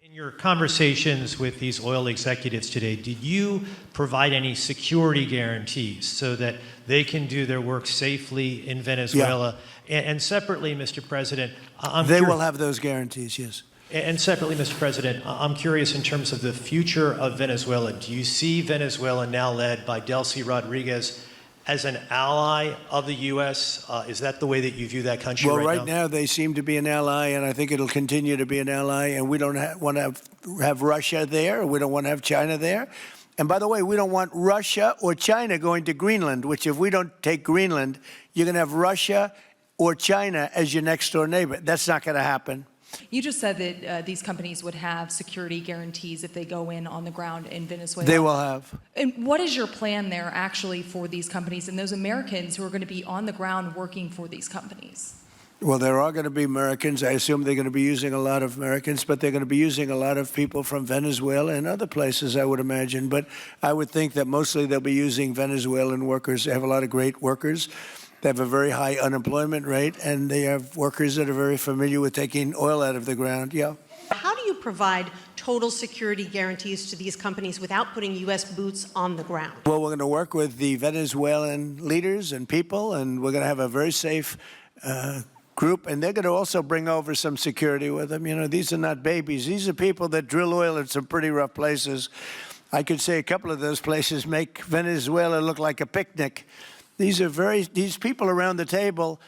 In your conversations with these oil executives today, did you provide any security guarantees so that they can do their work safely in Venezuela? Yeah. And separately, Mr. President, they will have those guarantees, yes. And separately, Mr. President, I'm curious in terms of the future of Venezuela. Do you see Venezuela now led by Delcy Rodriguez as an ally of the U.S.? Is that the way that you view that country right now? Well, right now they seem to be an ally, and I think it'll continue to be an ally, and we don't want to have Russia there. We don't want to have China there. And by the way, we don't want Russia or China going to Greenland, which if we don't take Greenland, you're going to have Russia or China as your next-door neighbor. That's not going to happen. You just said that these companies would have security guarantees if they go in on the ground in Venezuela. They will have. And what is your plan there actually for these companies and those Americans who are going to be on the ground working for these companies? Well, there are going to be Americans. I assume they're going to be using a lot of Americans, but they're going to be using a lot of people from Venezuela and other places, I would imagine. But I would think that mostly they'll be using Venezuelan workers. They have a lot of great workers. They have a very high unemployment rate, and they have workers that are very familiar with taking oil out of the ground. Yeah. How do you provide total security guarantees to these companies without putting U.S. boots on the ground? Well, we're going to work with the Venezuelan leaders and people, and we're going to have a very safe group, and they're going to also bring over some security with them. You know, these are not babies. These are people that drill oil in some pretty rough places. I could say a couple of those places make Venezuela look like a picnic. These people around the table,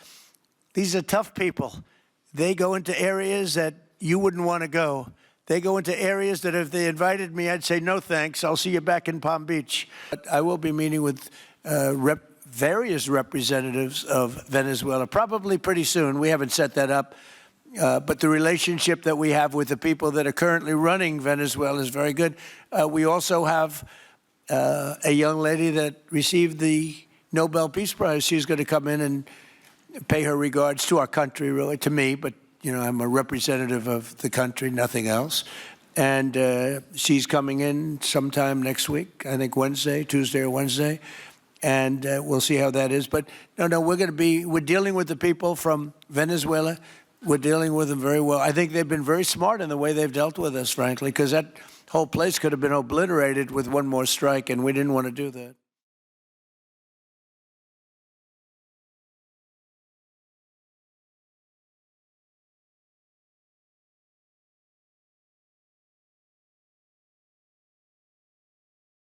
these are tough people. They go into areas that you wouldn't want to go. They go into areas that if they invited me, I'd say, no thanks, I'll see you back in Palm Beach. But I will be meeting with various representatives of Venezuela, probably pretty soon. We haven't set that up. But the relationship that we have with the people that are currently running Venezuela is very good. We also have a young lady that received the Nobel Peace Prize. She's going to come in and pay her regards to our country, really, to me, but, you know, I'm a representative of the country, nothing else. And she's coming in sometime next week, I think Tuesday or Wednesday, and we'll see how that is. But no, we're dealing with the people from Venezuela. We're dealing with them very well. I think they've been very smart in the way they've dealt with us, frankly, because that whole place could have been obliterated with one more strike, and we didn't want to do that.